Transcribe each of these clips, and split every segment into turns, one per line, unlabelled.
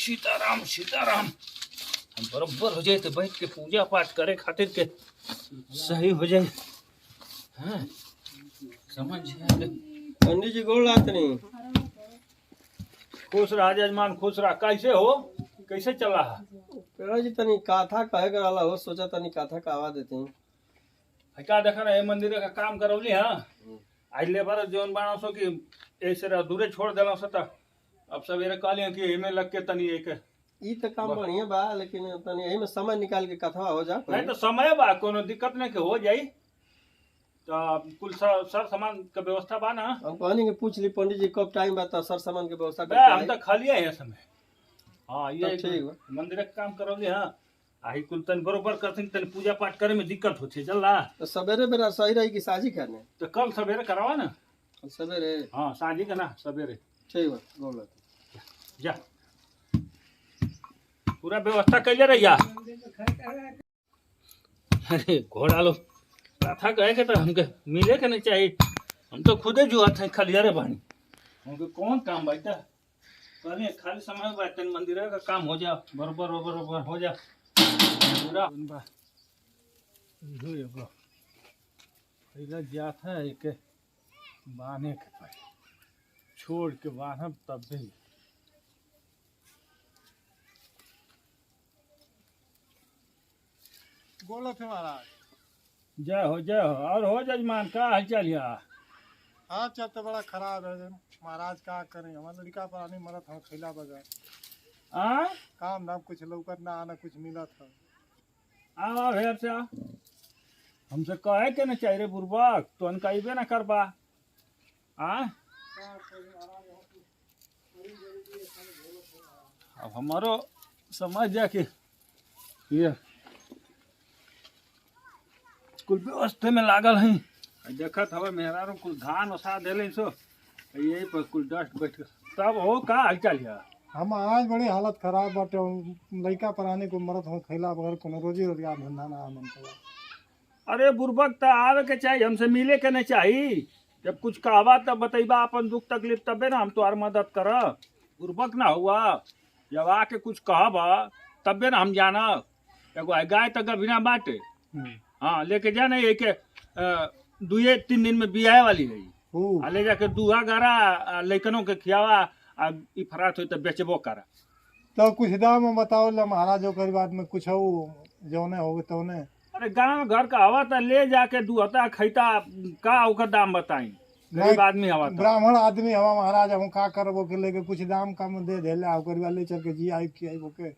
सीताराम सीताराम। हम बरोबर हो जाए तो बैठ के पूजा पाठ करे खातिर के सही हो जाए। हाँ समझ
पंडित जी गोड़ लागत नहीं।
खुश रहा जजमान, खुश रहा। कैसे हो, कैसे चला है?
पेड़ा जी तनी काथा कहे कराला हो, सोचा तनी काथा कहवा देती।
क्या देखा ना, ये मंदिर का काम करवली। हाँ आज लेबर जोन बाणा सो कि ऐसे अधूरे छोड़ देला सो त अब सवेरे कहलिए कि एमे लग के तनी एक
ई तो काम बढ़िया बा, लेकिन तनी यही में समय निकाल के कथवा हो जा।
नहीं तो समय बा, कोनो दिक्कत नहीं के हो जाई। तो कुल सर सामान का व्यवस्था बा ना।
हम कहनी कि पूछ ली पंडित जी कब टाइम बा, सर सामान के व्यवस्था
बे, हम तो खाली है समय। हाँ ये
ठीक बा।
मंदिर का काम करवली। हाँ आई कुल तन बरोबर करथिन, तन पूजा पाठ करे में दिक्कत होती चल रहा।
तो सवेरे बेरा सही रही कि साझी करने?
तो कल सवेरे करावा ना।
सवेरे
हाँ साँझी का ना सवेरे।
ठीक बा, गोड़ लागत।
जा पूरा व्यवस्था कैले रहिया। अरे घोड़ा लो कथा कहे के तो हमके मिले के नहीं चाहिए। हम तो खुदे जो थे खलियारे बानी, हमके कौन काम बैठा कहले खाली समय बैठे मंदिर का काम हो जा बरोबर बरोबर हो जा पूरा पहले जात है एक बांधे के पास छोड़ के बांधब तब भी।
बोलो थे महाराज।
जय हो और हो जजमान का हाल चाल या?
हाँ चल तो बड़ा खराब है महाराज, का करें हमारे लड़का पर आने मरत हम खैला बजा
आ
काम धाम कुछ लौकत ना आना कुछ मिला था।
आ भेर से आ हमसे कहे के न चाहिए रे बुर्बक, तो अनकाइबे ना करबा। आ अब हमारो समझ जा कि ये कुल व्यवस्था में लागल है। देखत हवा मेहरारू कुल धान ओसा देले सो यही पर कुल डस्ट बैठ तब हो का हाल चाल या?
हम महाराज बड़ी हालत खराब बाटे, लड़का पर आने को मरत हम खैला बगैर कोनो रोजी रोजगार धंधा ना मन पड़ा।
अरे बुर्बक तो आवे के चाहिए, हमसे मिले के नहीं चाहिए। जब कुछ कहवा तब बतैबा अपन दुख तकलीफ, तबे ना हम तुम्हार मदद कर। बुर्बक ना हुआ, जब आके कुछ कहबा तबे ना हम जाना। एगो गाय तक बिना बाटे। हाँ लेके जाना ये के 2-3 दिन में बियाह वाली है। आ ले जाके दूहा गारा लैकनों के खियावा आ ई फरात हो तो बेचबो करा।
तो कुछ दाम बताओ ला महाराज, ओकर बाद में कुछ हो जौने होगे तौने।
अरे गांव घर का हवा तो ले जाके दूहता खैता का ओकर दाम बताई। गरीब आदमी हवा तो।
ब्राह्मण आदमी हवा महाराज, हम का करबो के लेके कुछ दाम कम दे देला ओकर बाद ले चल के जी आई की आई ओके।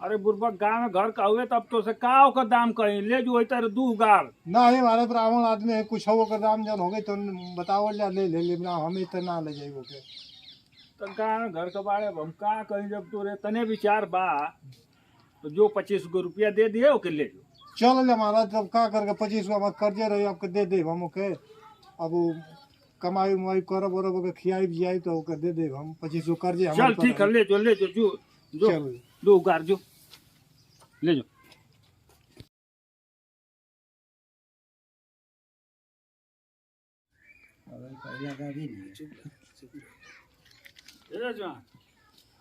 अरे बुर्बक गांव में घर का हुए तब तो से का ओकर दाम कहीं ले जो तर दू गार
ना ही हमारे ब्राह्मण आदमी है, कुछ हो ओकर दाम जब हो गई तो बताओ जा ले ले ले हम इतना ले जाइबो के।
तो गांव में घर के बारे में हम का कहीं, जब तोरे तने विचार बा तो जो 25 गो रुपया दे दिए ओके ले जो।
चल ले महाराज, तब का करके 25 गो हम कर्जे रही आपके दे दे हम ओके। अब कमाई उमाई करब और ओके खियाई जियाई तो ओके दे दे हम 25 गो कर्जे हम।
चल ठीक है, ले जो जो
चल
दो गार जो ले जो।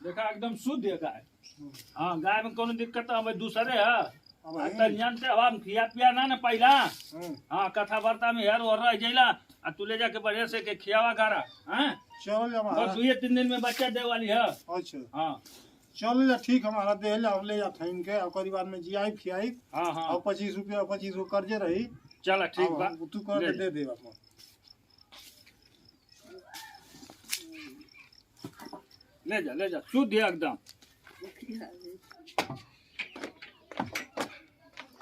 देखा एकदम शुद्ध है गाय। हाँ गाय में कोनो दिक्कत हमें दूसरे है। जानते हो हम खिया पिया ना पहला। हाँ कथा वार्ता में यार और रह जैला आ तू ले जाके बढ़िया से के खियावा गारा। हाँ
चल जा
बस
महाराज।
2-3 दिन में बच्चा दे वाली है।
अच्छा
हाँ
चल जा ठीक हमारा दे ले अब ले जा थैन के ओकर बाद में जियाई खियाई
हाँ हाँ
और 25 रुपया 25 गो कर्जे रही।
चल ठीक बा,
अब तू कर के दे दे अपन।
ले जा शुद्ध है एकदम।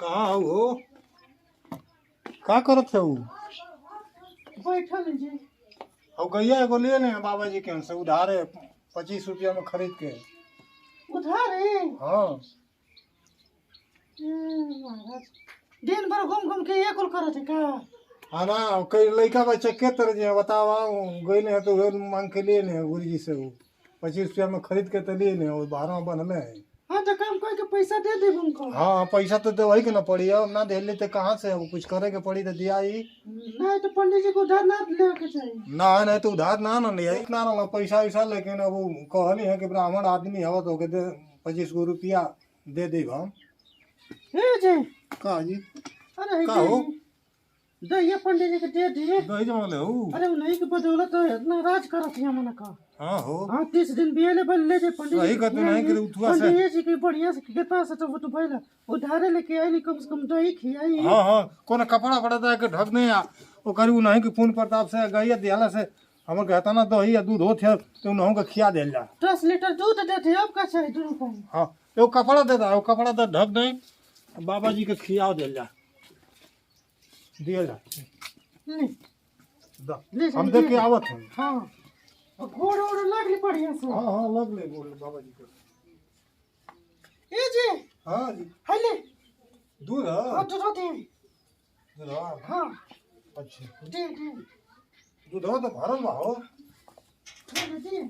कहाँ हो का करत है
बैठल जी।
अब गैया एगो ले ले बाबा जी के हमसे उधार है 25 रुपया में खरीद के।
उधार है?
हाँ
महाराज दिन भर घूम घूम के ये कुल करत है का?
हाँ ना कई लड़का बच्चा के तरह जे बतावा गई है तो मांग के लिए नहीं गुरु जी से वो 25 रुपया में खरीद के तो लिए नहीं वो 12 बनले है।
हाँ तो काम करके पैसा दे दे उनको।
हाँ पैसा तो दे वही के ना पड़ी अब ना दे लेते कहाँ से अब कुछ करे के पड़ी तो दिया ही
नहीं तो पंडित जी को उधार ना लेवे के चाहिए।
ना नहीं तो उधार ना ना लिया इतना ना पैसा वैसा लेकिन अब वो कहनी है कि ब्राह्मण आदमी है तो के दे 25 रुपया दे दे हम।
हे जी
का जी
अरे
का हो
दहिया पंडित जी के दे दिए।
दही जमा ले हो
अरे उन्हीं के बदौलत तो इतना राज करत है मन का।
हाँ हो
हाँ 30 दिन बियाले बन ले जे पंडित
वही कहते नहीं कि उठवा से
पंडित जी के बढ़िया से के पास तो वो तो पहले उधारे लेके आई नहीं कम से कम दही खियाई।
हाँ हाँ कोना कपड़ा पड़ा था कि ढक नहीं आ वो करी नहीं कि पूर्ण प्रताप से गई दियाला से हम कहता ना दही या दूध होते तो उन्हों का खिया दे जा
10 लीटर दूध देते अब का चाहिए 2 रुपए।
हाँ वो कपड़ा देता वो कपड़ा तो ढक नहीं बाबा जी के खिया दे जा दिया जा
ले
दा।
ले
हम देख के आवत हैं
हाँ और घोड़ ओड़ लागली बढ़िया से।
हाँ हाँ लग ले बोल बाबा जी को
ए जी
हाँ जी
हाय ले
दूध
हाँ
है
दूध दे।
दूध है
हाँ
अच्छा
दे दे
दूध हो तो भरल बा हो
दे दे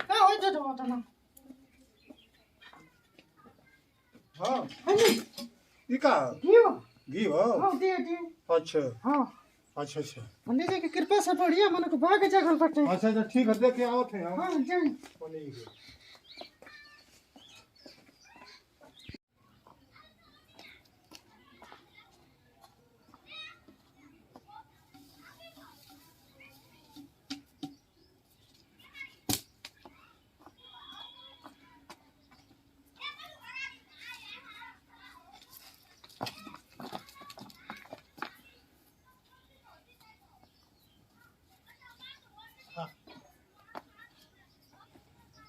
का होय दूध होता ना।
हाँ
हाय ले
ये का
घी
घी हो
हाँ दे दे।
अच्छा
हाँ
अच्छा अच्छा
पंडित जी की कृपा से बढ़िया मन को भाग जागल बटे।
अच्छा अच्छा ठीक है देख के आवत हैं हम
हाँ जान
पनीर के।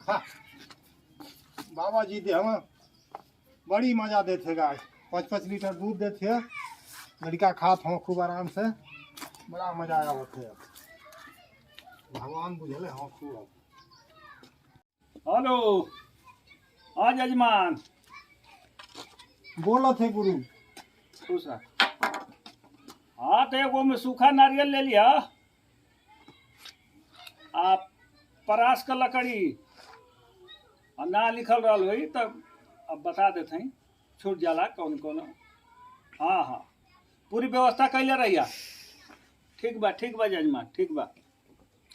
हाँ बाबा जी दे हम बड़ी मजा देते गाय 5-5 लीटर दूध देते लड़का खात हो खूब आराम से बड़ा मजा आया होते भगवान बुझले हो खूब।
हेलो आज यजमान
बोला थे गुरु
खुश रह। हाँ तो एगो में सूखा नारियल ले लिया आप परास का लकड़ी और ना लिखल रहा वही तब अब बता देते हैं छूट जाला कौन कौन। हाँ हाँ पूरी व्यवस्था कैले रहिया। ठीक बा जजमान ठीक बा।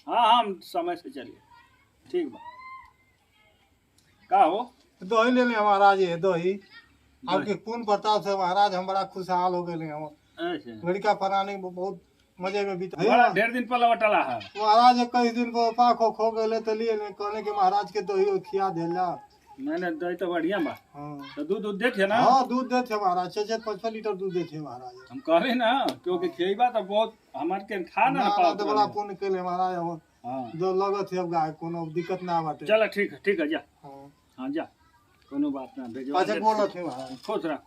हाँ हाँ हम समय से चलिए ठीक बा। का हो
दही ले ले महाराज ये दही आपके पूर्ण प्रताप से महाराज हम बड़ा खुशहाल हो गए हम
ऐसे
लड़का पढ़ाने में बहुत मजे में बीता
बड़ा ढेर दिन पर लौटला है।
महाराज कई दिन पर पाक खो गए तो लिए नहीं कहने के महाराज के दही खिया देला।
नहीं दही तो बढ़िया बा।
हाँ
तो दूध देते ना।
हाँ दूध देते महाराज 6-5 लीटर दूध देते महाराज।
हम कहे ना क्योंकि खेबा तो बहुत हमार के खा ना
ना
पाओ
तो बड़ा पुण्य के लिए महाराज हम
हाँ
जो लगत है अब गाय कोनो दिक्कत ना बाटे।
चलो ठीक है जा।
हाँ
हाँ जा कोनो बात ना भेजो।
अच्छा बोलत है महाराज
खुश रह।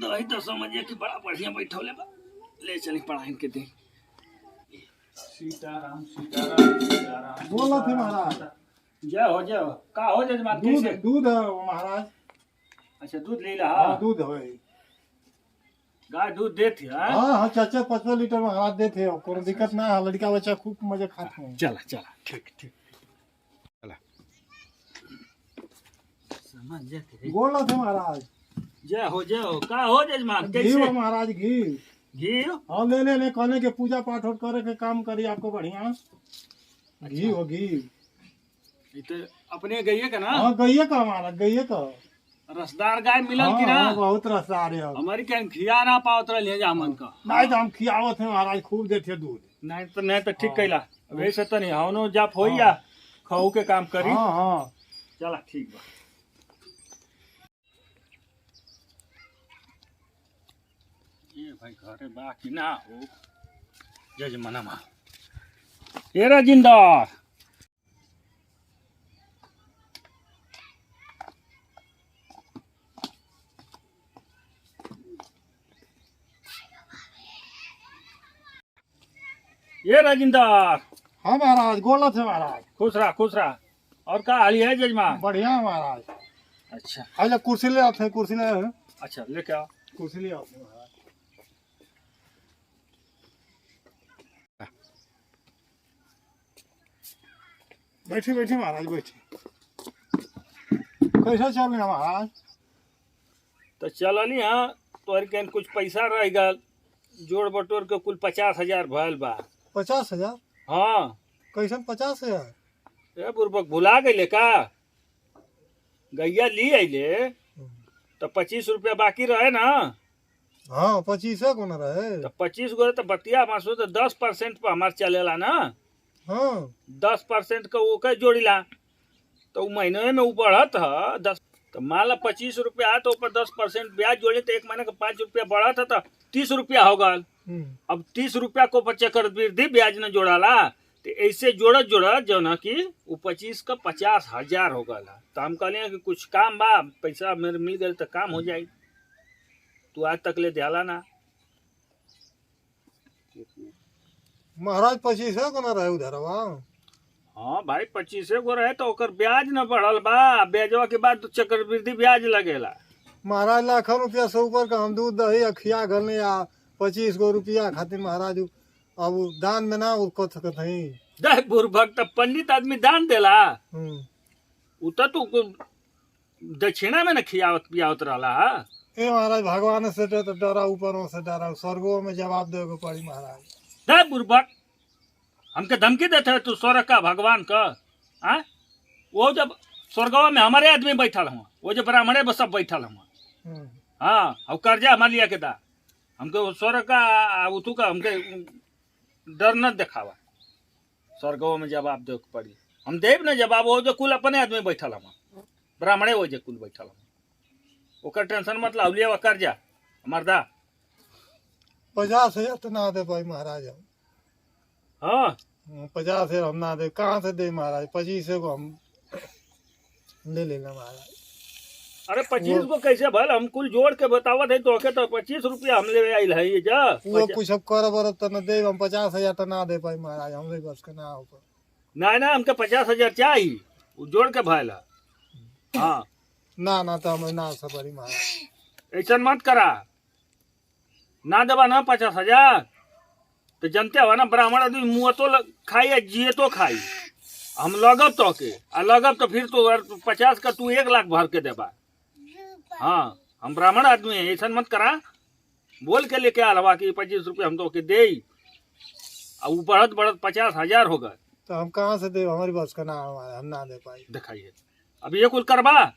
दही तो समझिए कि बड़ा बढ़िया बैठौले बा। ले चली पढ़ाई के दे। सीताराम सीताराम सीताराम
बोलत है महाराज
जय हो का हो जजमान
दूध
कैसे।
दूध है महाराज।
अच्छा दूध ले ला।
हाँ दूध है
गाय दूध देती है।
हाँ हाँ 4-5 लीटर महाराज देते हैं कोनो दिक्कत ना है लड़का बच्चा खूब मजे खाते हैं।
चला ठीक चला समझ जाते।
बोलत है महाराज
जय हो का हो जजमान
घी
कैसे।
हो महाराज घी
घी
हाँ ले कहने के पूजा पाठ और करे के काम करी आपको बढ़िया घी हो घी।
ये तो अपने गइए का ना।
हाँ गइये का महाराज गइये का
रसदार गाय मिलल
हाँ,
कि ना।
हाँ, बहुत रसा रहे हो
हमारी क्या खिया ना पावत रहे जामन का।
नहीं तो हम खियावत है महाराज खूब देते दूध।
नहीं तो ठीक कैला वैसे तो नहीं हवनो जाप होई या खाऊ के काम करी।
हाँ हाँ
चला ठीक बा। ये भाई घरे बा कि ना हो जजमनमा ये राजिंदर ये राजिंदर।
हाँ महाराज गोलत है महाराज।
खुश रहा और का हाल है जजमान।
बढ़िया है महाराज।
अच्छा
अच्छा कुर्सी ले आते हैं कुर्सी ले
अच्छा लेके आओ।
कुर्सी ले आते हैं महाराज। बैठे महाराज बैठे। कैसे चल रहे महाराज?
तो चलनी हाँ तोहर के कुछ पैसा रह गल जोड़ बटोर के कुल 50,000 भयल बा।
50,000?
हाँ
कैसन 50,000?
ए बुर्बक भुला गईले का? गैया ली अइले तो 25 रुपया बाकी रहे ना।
हाँ 25 को न रहे।
तो 25 गो तो बतिया मासो तो 10% पर हमार चलेला ना।
हाँ
10% का वो के जोड़िला तो उ महीने में उ बढ़त है 10। तो मान ला 25 रुपया तो ऊपर 10% ब्याज जोड़े तो एक महीने का 5 रुपया बढ़त है तो 30 रुपया हो गल। अब 30 रुपया को चक्रवृद्धि ब्याज न जोड़ाला तो ऐसे जोड़त जोड़त जो ना कि वो 25 का 50,000 हो गल। तो हम कहलिए कि कुछ काम बा पैसा मेरे मिल गए तो काम हो जाए। तू आज तक ले दियाला ना।
महाराज 25 को न रहे उधर वहाँ।
हाँ भाई 25 गो रहे तो ओकर ब्याज न बढ़ल बा। ब्याजवा के बाद तो चक्रवृद्धि ब्याज लगेला।
महाराज लाखों रुपया से ऊपर का हम दूध दही अखिया घरने या 25 गो रुपया खातिर महाराज अब दान में ना उनको सकत हई।
देख बुर्बक तो पंडित आदमी दान देला उ तो दक्षिणा में न खियावत पियावत रहला।
ए महाराज भगवान से तो डरा ऊपरों से डरा स्वर्गों में जवाब देवे पड़ी महाराज।
देख बुर्बक हमके धमकी देते है तू स्वर्ग का भगवान का। आ? वो जब स्वर्गवा में हमारे आदमी बैठल हुआ वो जो ब्राह्मणे बस सब बैठल हुआ। हाँ अब कर्जा हमारे लिया के दा हमके स्वर्ग का उतू का हमके डर न दिखावा। स्वर्गवा में जवाब दे पड़ी हम देव न जवाब। वो जो कुल अपने आदमी बैठल हुआ ब्राह्मणे वो जो कुल बैठल हुआ ओकर टेंशन मत लाओ लिया कर्जा हमार दा।
50,000 तो ना दे पाई महाराज हम।
हाँ
50,000 हम ना दे कहाँ से दे महाराज। 25 को हम ले लेना महाराज।
अरे 25 को कैसे भल हम कुल जोड़ के बतावत है तो 25 रुपया हम ले आइल है जा।
वो कुछ अब कर बर तो न दे हम 50,000 तो ना दे पाई महाराज हमरे बस के ना हो।
ना हमके 50,000 चाहिए वो जोड़ के भयल। हाँ
ना तो हम ना सपरी महाराज।
ऐसा मत करा ना देवा ना 50,000 तो जनते हो ना ब्राह्मण आदमी मुँह तो खाई या जिए तो खाई। हम लगब तो के आ लगब तो फिर तो 50 का तू 1 लाख भर के देबा। हाँ हम ब्राह्मण आदमी है ऐसा मत करा। बोल के लेके आलवा कि 25 रुपये हम तो के दे वो बढ़त बढ़त 50,000 होगा।
तो हम कहाँ से दे हमारी बस का ना हमारे हम ना दे पाई।
दिखाइए अब ये कुल करबा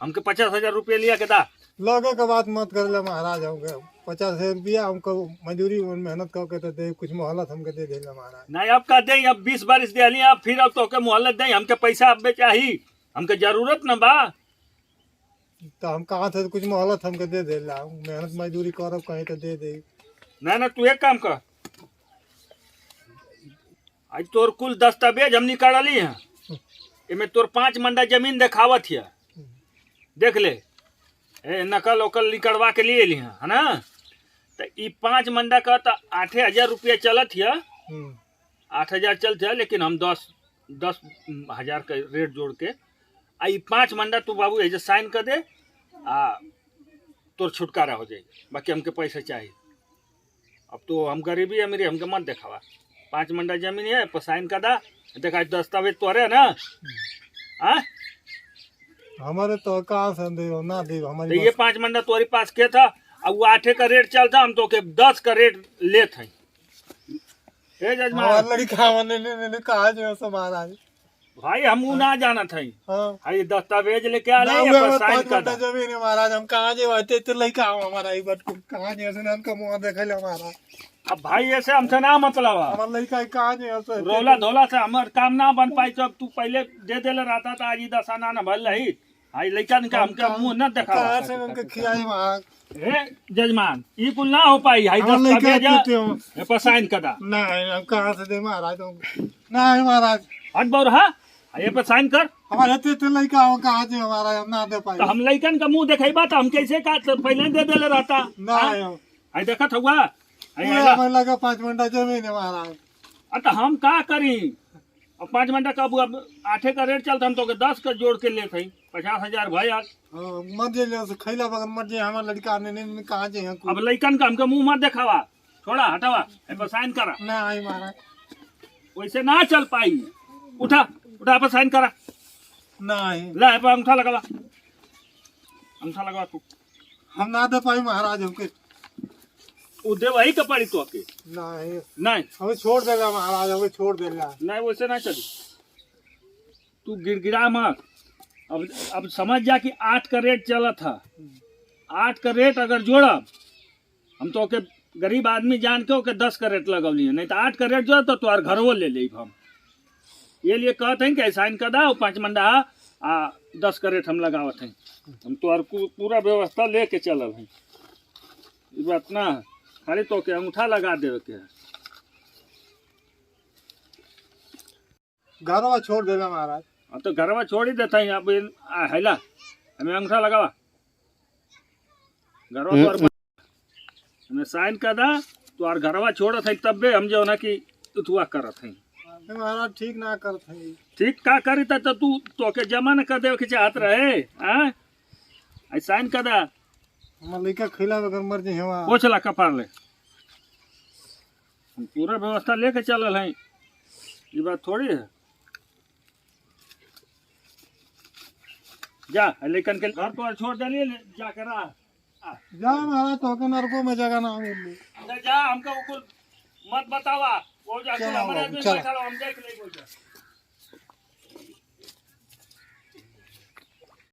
हमके 50,000 रुपये लिया के दा।
लगे का बात मत कर ले महाराज। हमके 50,000 रुपया हमको मजदूरी मेहनत करके तो दे कुछ मोहलत हमके दे दे महाराज।
नहीं अब का दे अब 20 बारिश दे अब फिर अब तो के मोहलत दे हमके पैसा अब चाहिए हमके जरूरत न बा।
तो हम कहाँ से कुछ मोहलत हमके दे दे मेहनत मजदूरी करब कहीं तो दे दे।
ना तू एक काम कर आज तोर कुल दस्तावेज हम निकाली है इमे तोर 5 मंडा जमीन दिखावत है देख ले। ए नकल उकल निकलवा के लिए ली है ना। तो ई 5 मंडा का तो 8,000 रुपया चलत है। 8,000 चलते है लेकिन हम 10,000 का रेट जोड़ के आ 5 मंडा तू बाबू ऐसे साइन कर दे आ तोर छुटकारा हो जाएगी। बाकी हमके पैसा चाहिए। अब तो हम गरीबी अमीरी हमके मत दिखावा। 5 मंडा जमीन है पर साइन कर दा देखा दस्तावेज तो है ना। हाँ
हमारे तो कहाँ से दे ना दे हमारी
तो ये 5 मंडा तुम्हारे पास के था अब वो 8 का रेट चलता हम तो के 10 का रेट लेते हैं।
हमारे लड़का ने कहा जो सब महाराज
भाई हम ना जाना था।
हाँ
ये दस्तावेज लेके आ रहे साइन कर दा।
जमीन है महाराज हम कहाँ जे आते तो लड़का हमारा ही बट कहाँ जे से का मुंह देखे ले हमारा।
अब भाई ऐसे हमसे ना मतलब
हमारा लड़का कहाँ जे से
रोला धोला से हमार काम ना बन पाई। जब तू पहले दे देले रहता था आज ही दसाना न भल रही। आई लड़का का हमका मुंह न देखा
कहाँ से उनके खियाई वहाँ
ए जजमान ई कुल ना हो पाई। आई दस्तावेज पर साइन कर दा।
नहीं हम कहाँ से दे महाराज नहीं महाराज
हट बोर हाँ ये पर साइन कर।
हमारे तो लड़का हो कहाँ जे हमारा हम ना दे पाए।
तो हम लड़कन का मुंह देखेबा तो हम कैसे का पहले दे देले रहता।
नहीं
आई देखत हुआ
हमें लगा 5 मंडा जमीन है महाराज।
तो हम का करी अब 5 मंडा का अब 8 का रेट चलता हम तो 10 का जोड़ के ले 50,000 भाई आज
मत जे खैला बगन मत जे हमारा लड़का ने कहाँ जे
अब लड़कन का हमके मुंह मत देखावा छोड़ा हटावा पर साइन करा।
नहीं महाराज
वैसे ना चल पाई। उठा उठा पर साइन करा।
नहीं
ला पर अंगूठा लगा अंगूठा लगवा तू।
हम ना दे पाई महाराज हमके।
वो दे वही का पड़ी तो के
नहीं
नहीं
हमें छोड़ देगा महाराज, हमें छोड़ देगा।
नहीं वैसे ना चली, तू गिड़गिड़ा मत। अब समझ जा कि 8 का रेट चला था, 8 का रेट अगर जोड़ा हम तो के गरीब आदमी जान के ओके 10 का रेट लगौली है, नहीं तो 8 का रेट जो तो तोहार घरवो ले ले हम। ये लिए कहते हैं कि साइन कर दा 5 मंडा आ 10 का रेट हम लगावत हैं। हम तोहार पूरा व्यवस्था लेके चलब हैं, ये बात ना है। खाली तो के अंगूठा लगा देवे के है।
घरवा छोड़ देगा महाराज।
अब तो घरवा छोड़ ही देता है। अब हैला हमें अंगूठा लगावा, घरवा तो हमें साइन कर दा तो और घरवा छोड़त है, तब भी हम जो ना कि उतुआ करत है।
महाराज ठीक ना करते हैं।
ठीक का करी तो तू तो के जमा न कर देवे के चाहत रहे हैं। आई साइन कर दा,
हमारे लड़का खिला बगैर मर जाए हवा।
पोछला कपार ले, हम पूरा व्यवस्था लेके चलल हैं। ये बात थोड़ी है। जा लेकिन के घर तो छोड़ दिलिए जाकर
जा महाराज तो के नरकों में जगह ना मिली।
जा हमको कुछ मत बतावा। वो जा
चलो,
हमारे आदमी
चलो।
बैठा रहो, हम देख ले।